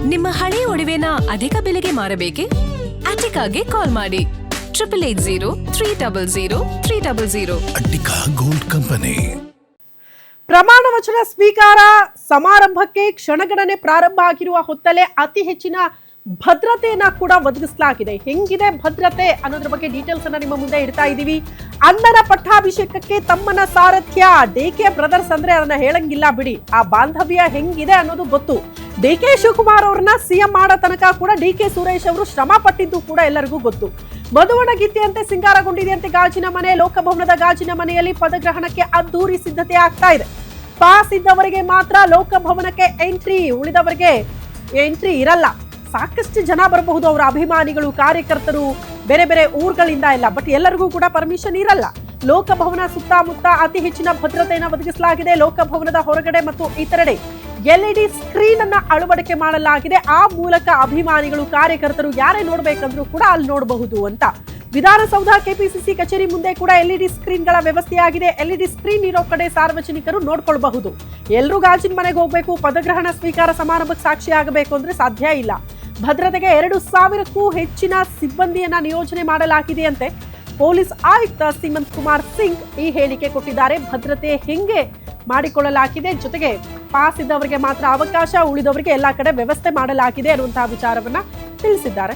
ನಿಮ್ಮ ಹಳೆಯ ಒಡವೆನ ಅಧಿಕ ಬೆಲೆಗೆ ಮಾರಬೇಕೆ? ಅಟಿಕಾಗೆ ಕಾಲ್ ಮಾಡಿ 8803000300. Attica gold company. ಪ್ರಮಾಣ ವಚನ ಸ್ವೀಕಾರ ಸಮಾರಂಭಕ್ಕೆ ಕ್ಷಣಗಣನೆ ಪ್ರಾರಂಭ ಆಗಿರುವ ಹೊತ್ತಲ್ಲೇ ಅತಿ ಹೆಚ್ಚಿನ ಭದ್ರತೆಯನ್ನ ಕೂಡ ಒದಗಿಸಲಾಗಿದೆ. ಹೆಂಗಿದೆ ಭದ್ರತೆ ಅನ್ನೋದ್ರ ಬಗ್ಗೆ ಡೀಟೇಲ್ಸ್ ಅನ್ನ ನಿಮ್ಮ ಮುಂದೆ ಇಡ್ತಾ ಇದ್ದೀವಿ. ಅಣ್ಣನ ಪಟ್ಟಾಭಿಷೇಕಕ್ಕೆ ತಮ್ಮನ ಸಾರಥ್ಯ ಡಿಕೆ ಬ್ರದರ್ಸ್ ಅಂದ್ರೆ ಅದನ್ನ ಹೇಳಂಗಿಲ್ಲ ಬಿಡಿ. ಆ ಬಾಂಧವ್ಯ ಹೆಂಗಿದೆ ಅನ್ನೋದು ಗೊತ್ತು. ಡಿಕೆ ಶಿವಕುಮಾರ್ ಅವ್ರನ್ನ ಸಿಎಂ ಮಾಡೋ ತನಕ ಕೂಡ ಡಿಕೆ ಸುರೇಶ್ ಅವರು ಶ್ರಮ ಪಟ್ಟಿದ್ದು ಕೂಡ ಎಲ್ಲರಿಗೂ ಗೊತ್ತು. ಮಧುವಣ ಗೀತೆಯಂತೆ ಸಿಂಗಾರಗೊಂಡಿದೆಯಂತೆ ಗಾಜಿನ ಮನೆ. ಲೋಕಭವನದ ಗಾಜಿನ ಮನೆಯಲ್ಲಿ ಪದಗ್ರಹಣಕ್ಕೆ ಅದ್ದೂರಿ ಸಿದ್ಧತೆ ಆಗ್ತಾ ಇದೆ. ಪಾಸ್ ಇದ್ದವರಿಗೆ ಮಾತ್ರ ಲೋಕಭವನಕ್ಕೆ ಎಂಟ್ರಿ, ಉಳಿದವರಿಗೆ ಎಂಟ್ರಿ ಇರಲ್ಲ. ಸಾಕಷ್ಟು ಜನ ಬರಬಹುದು, ಅವರ ಅಭಿಮಾನಿಗಳು, ಕಾರ್ಯಕರ್ತರು, ಬೇರೆ ಬೇರೆ ಊರುಗಳಿಂದ ಎಲ್ಲ. ಬಟ್ ಎಲ್ಲರಿಗೂ ಕೂಡ ಪರ್ಮಿಷನ್ ಇರಲ್ಲ. ಲೋಕಭವನ ಸುತ್ತಮುತ್ತ ಅತಿ ಹೆಚ್ಚಿನ ಭದ್ರತೆಯನ್ನು ಒದಗಿಸಲಾಗಿದೆ. ಲೋಕಭವನದ ಹೊರಗಡೆ ಮತ್ತು ಇತರೆಡೆ LED ಸ್ಕ್ರೀನ್ ಅನ್ನ ಅಳವಡಿಕೆ ಮಾಡಲಾಗಿದೆ. ಆ ಮೂಲಕ ಅಭಿಮಾನಿಗಳು, ಕಾರ್ಯಕರ್ತರು ಯಾರೇ ನೋಡ್ಬೇಕಂದ್ರೂ ಕೂಡ ಅಲ್ಲಿ ನೋಡಬಹುದು ಅಂತ. ವಿಧಾನಸೌಧ, ಕೆಪಿಸಿಸಿ ಕಚೇರಿ ಮುಂದೆ ಕೂಡ LED ಸ್ಕ್ರೀನ್ಗಳ ವ್ಯವಸ್ಥೆಯಾಗಿದೆ. LED ಸ್ಕ್ರೀನ್ ಇರೋ ಕಡೆ ಸಾರ್ವಜನಿಕರು ನೋಡ್ಕೊಳ್ಬಹುದು. ಎಲ್ಲರೂ ಗಾಜಿನ ಮನೆಗೆ ಹೋಗ್ಬೇಕು, ಪದಗ್ರಹಣ ಸ್ವೀಕಾರ ಸಮಾರಂಭಕ್ಕೆ ಸಾಕ್ಷಿ ಆಗಬೇಕು ಅಂದ್ರೆ ಸಾಧ್ಯ ಇಲ್ಲ. ಭದ್ರತೆಗೆ 2000ಕ್ಕೂ ಹೆಚ್ಚಿನ ಸಿಬ್ಬಂದಿಯನ್ನ ನಿಯೋಜನೆ ಮಾಡಲಾಗಿದೆಯಂತೆ. ಪೊಲೀಸ್ ಆಯುಕ್ತ ಸೀಮಂತ್ ಕುಮಾರ್ ಸಿಂಗ್ ಈ ಹೇಳಿಕೆ ಕೊಟ್ಟಿದ್ದಾರೆ. ಭದ್ರತೆ ಹೆಂಗೆ ಮಾಡಿಕೊಳ್ಳಲಾಗಿದೆ, ಜೊತೆಗೆ ಪಾಸ್ ಇದ್ದವರಿಗೆ ಮಾತ್ರ ಅವಕಾಶ, ಉಳಿದವರಿಗೆ ಎಲ್ಲಾ ಕಡೆ ವ್ಯವಸ್ಥೆ ಮಾಡಲಾಗಿದೆ ಅನ್ನುವಂತಹ ವಿಚಾರವನ್ನ ತಿಳಿಸಿದ್ದಾರೆ.